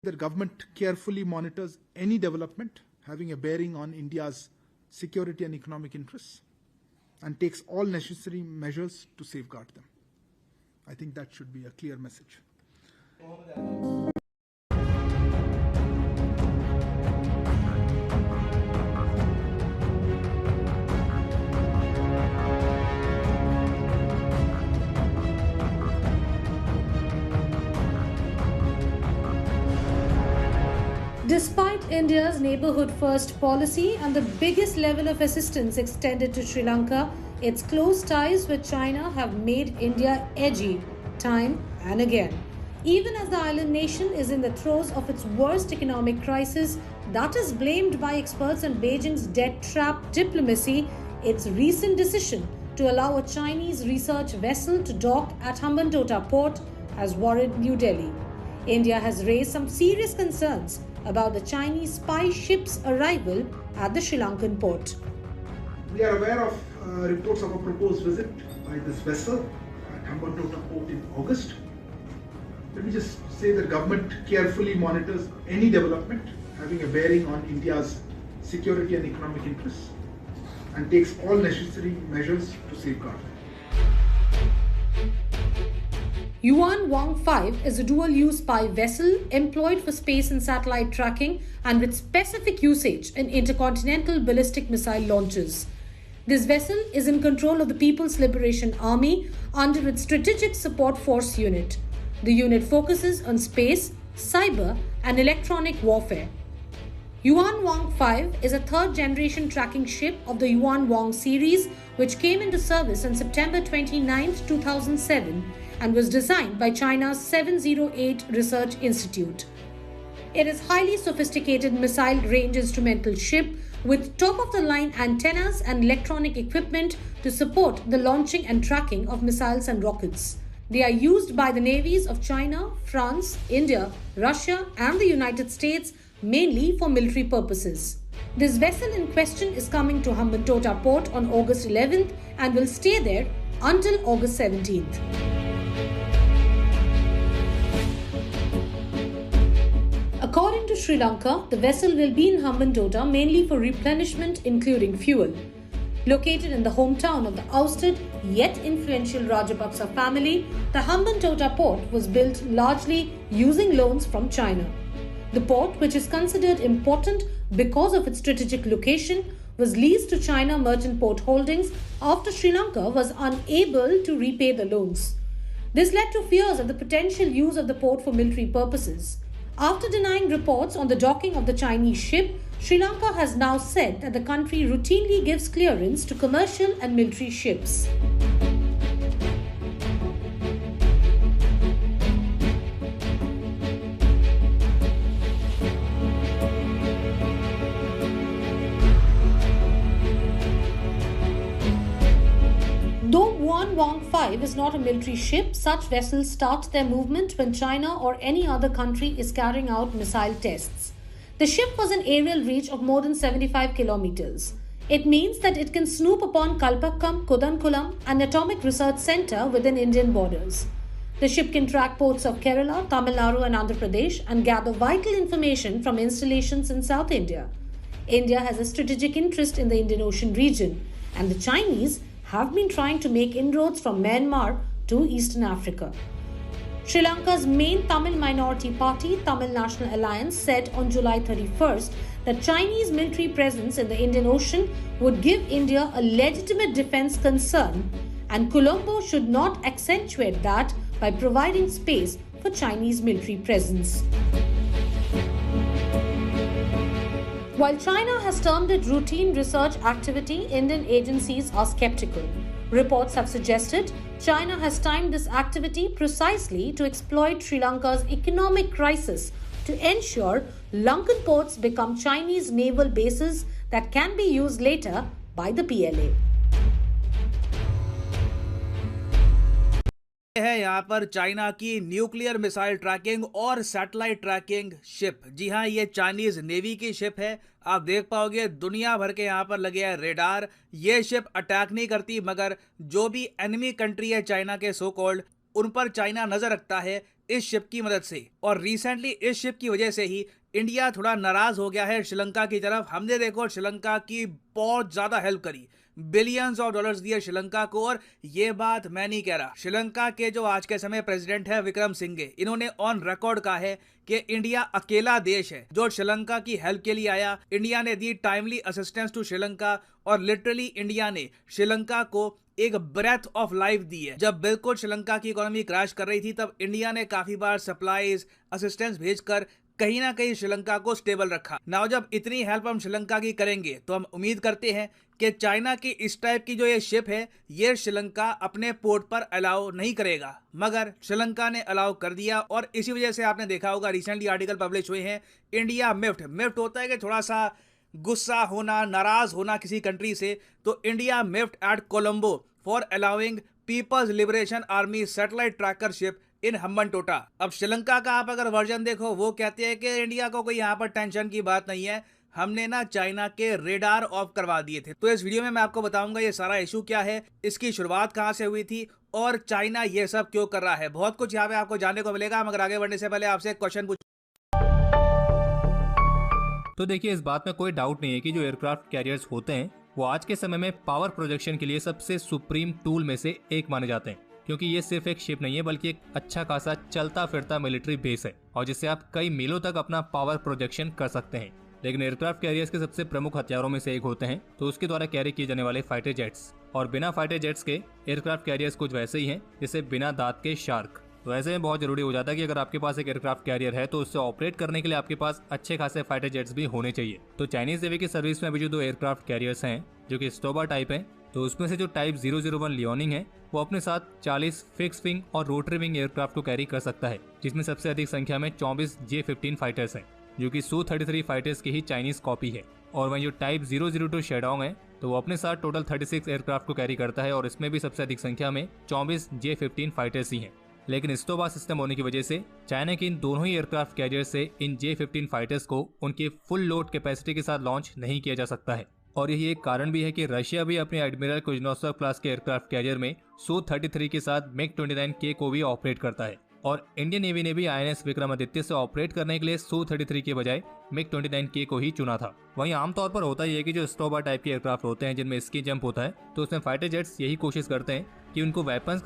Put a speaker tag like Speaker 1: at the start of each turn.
Speaker 1: The government carefully monitors any development having a bearing on India's security and economic interests and takes all necessary measures to safeguard them. I think that should be a clear message.
Speaker 2: Despite India's neighbourhood-first policy and the biggest level of assistance extended to Sri Lanka, its close ties with China have made India edgy time and again. Even as the island nation is in the throes of its worst economic crisis that is blamed by experts on Beijing's debt trap diplomacy, its recent decision to allow a Chinese research vessel to dock at Hambantota port has worried New Delhi. India has raised some serious concerns about the Chinese spy ship's arrival at the Sri Lankan port.
Speaker 1: We are aware of reports of a proposed visit by this vessel at Hambantota port in August. Let me just say the government carefully monitors any development having a bearing on India's security and economic interests and takes all necessary measures to safeguard them.
Speaker 2: Yuan Wang 5 is a dual-use spy vessel employed for space and satellite tracking and with specific usage in intercontinental ballistic missile launches. This vessel is in control of the People's Liberation Army under its Strategic Support Force unit. The unit focuses on space, cyber and electronic warfare. Yuan Wang 5 is a third-generation tracking ship of the Yuan Wang series which came into service on September 29, 2007 and was designed by China's 708 Research Institute. It is a highly sophisticated missile range instrumental ship with top-of-the-line antennas and electronic equipment to support the launching and tracking of missiles and rockets. They are used by the navies of China, France, India, Russia and the United States mainly for military purposes. This vessel in question is coming to Hambantota port on August 11th and will stay there until August 17th. According to Sri Lanka, the vessel will be in Hambantota mainly for replenishment including fuel. Located in the hometown of the ousted yet influential Rajapaksa family, the Hambantota port was built largely using loans from China. The port, which is considered important because of its strategic location, was leased to China Merchant Port Holdings after Sri Lanka was unable to repay the loans. This led to fears of the potential use of the port for military purposes. After denying reports on the docking of the Chinese ship, Sri Lanka has now said that the country routinely gives clearance to commercial and military ships. Though Yuan Wang 5 is not a military ship, such vessels start their movement when China or any other country is carrying out missile tests. The ship was an aerial reach of more than 75 kilometers. It means that it can snoop upon Kalpakkam, Kudankulam, an atomic research center within Indian borders. The ship can track ports of Kerala, Tamil Nadu and Andhra Pradesh and gather vital information from installations in South India. India has a strategic interest in the Indian Ocean region, and the Chinese have been trying to make inroads from Myanmar to Eastern Africa. Sri Lanka's main Tamil minority party, Tamil National Alliance, said on July 31st that Chinese military presence in the Indian Ocean would give India a legitimate defense concern, and Colombo should not accentuate that by providing space for Chinese military presence. While China has termed it routine research activity, Indian agencies are skeptical. Reports have suggested China has timed this activity precisely to exploit Sri Lanka's economic crisis to ensure Lankan ports become Chinese naval bases that can be used later by the PLA.
Speaker 3: है यहाँ पर China की nuclear missile tracking और satellite trekking ship. जी हाँ, ये Chinese navy की ship है। आप देख पाओगे दुनिया भर के यहाँ पर लगे हैं रेडार। ये शिप अटैक नहीं करती, मगर जो भी एनिमी कंट्री है चाइना के सो कॉल्ड, उन पर चाइना नजर रखता है इस शिप की मदद से। और रिसेंटली इस शिप की वजह से ही इंडिया थोड़ा नाराज हो गया है श्रीलंका की तरफ। हमने देखो श्रीलंका की बहुत ज्यादा हेल्प करी, बिलियंस ऑफ डॉलर्स दिए श्रीलंका को। और ये बात मैं नहीं कह रहा, श्रीलंका के जो आज के समय प्रेसिडेंट है विक्रम सिंघे, इन्होंने ऑन रिकॉर्ड कहा है कि इंडिया अकेला देश है जो श्रीलंका की हेल्प के लिए आया। इंडिया ने दी टाइमली असिस्टेंस टू श्रीलंका और लिटरली इंडिया ने श्रीलंका को एक ब्रेथ ऑफ लाइफ दी है। जब बिल्कुल श्रीलंका की इकोनॉमी क्रैश कर रही थी तब इंडिया ने काफी बार सप्लाईज असिस्टेंस भेजकर कहीं ना कहीं श्रीलंका को स्टेबल रखा। नाउ जब इतनी हेल्प हम श्रीलंका की करेंगे तो हम उम्मीद करते हैं कि चाइना की इस टाइप की जो ये शिप है ये श्रीलंका अपने पोर्ट पर अलाउ नहीं करेगा, मगर श्रीलंका ने अलाउ कर दिया। और इसी वजह से आपने देखा होगा रिसेंटली आर्टिकल पब्लिश हुए हैं, इंडिया मिफ्ट होता है कि थोड़ा सा गुस्सा होना, नाराज होना किसी कंट्री से, तो India miffed at Colombo for allowing people's liberation army satellite tracker ship in Hambantota. अब श्रीलंका का आप अगर वर्जन देखो, वो कहते हैं कि इंडिया को कोई यहाँ पर टेंशन की बात नहीं है, हमने ना चाइना के रेडार ऑफ करवा दिए थे। तो इस वीडियो में मैं आपको बताऊंगा ये सारा इशू क्या है, इसकी शुरुआत कहां से हुई थी और चाइना ये सब क्यों कर रहा है। बहुत कुछ यहाँ पे आपको जानने को मिलेगा, मगर आगे बढ़ने से पहले आपसे एक क्वेश्चन पूछ।
Speaker 4: तो देखिए, इस बात में कोई डाउट नहीं है कि जो एयरक्राफ्ट कैरियर्स होते हैं वो आज के समय में पावर प्रोजेक्शन के लिए सबसे सुप्रीम टूल में से एक माने जाते हैं, क्योंकि ये सिर्फ एक शिप नहीं है बल्कि एक अच्छा खासा चलता फिरता मिलिट्री बेस है और जिससे आप कई मीलों तक अपना पावर प्रोजेक्शन कर सकते हैं। लेकिन एयरक्राफ्ट कैरियर्स के सबसे प्रमुख हथियारों में से एक होते हैं तो उसके द्वारा कैरी किए जाने वाले फाइटर जेट्स। और बिना फाइटर जेट्स के एयरक्राफ्ट कैरियर्स कुछ वैसे ही हैं जैसे बिना दांत के शार्क। तो ऐसे में बहुत जरूरी हो जाता है कि अगर आपके पास एक एयरक्राफ्ट कैरियर है तो उससे ऑपरेट करने के लिए आपके पास अच्छे खासे फाइटर जेट्स भी होने चाहिए। तो चाइनीज नेवी की सर्विस में अभी जो 2 एयरक्राफ्ट कैरियर्स हैं जो कि स्टोबा टाइप हैं, तो उसमें से जो टाइप 001 लियोनिंग है वो अपने साथ 40 फिक्स विंग और रोटरी विंग एयरक्राफ्ट को कैरी कर सकता है, जिसमें सबसे अधिक संख्या में 24 J-15 फाइटर्स हैं जो कि Su-33 फाइटर्स की ही चाइनीज कॉपी है। और वहीं जो टाइप 002 शेडोंग है तो वो अपने साथ टोटल 36 एयरक्राफ्ट को कैरी करता है और इसमें भी सबसे अधिक संख्या में 24 J-15 फाइटर्स ही हैं। लेकिन स्टोबा सिस्टम होने की वजह से चाइना के इन दोनों ही एयरक्राफ्ट कैरियर से इन J-15 फाइटर्स को उनके फुल लोड कैपेसिटी के साथ लॉन्च नहीं किया जा सकता है। और यही एक कारण भी है कि रशिया भी अपने एडमिरल कुज्नेत्सोव क्लास के एयरक्राफ्ट कैरियर में Su-33 के साथ MiG-29K को भी ऑपरेट करता है। और इंडियन नेवी ने भी INS विक्रमादित्य से ऑपरेट करने के लिए Su-33 के बजाय MiG-29K को ही चुना था। वहीं आमतौर पर होता ही है कि जो स्टोबा टाइप के एयरक्राफ्ट होते हैं जिनमें स्की जंप होता है, तो उसमें फाइटर जेट्स यही कोशिश करते हैं कि उनको वेपन्स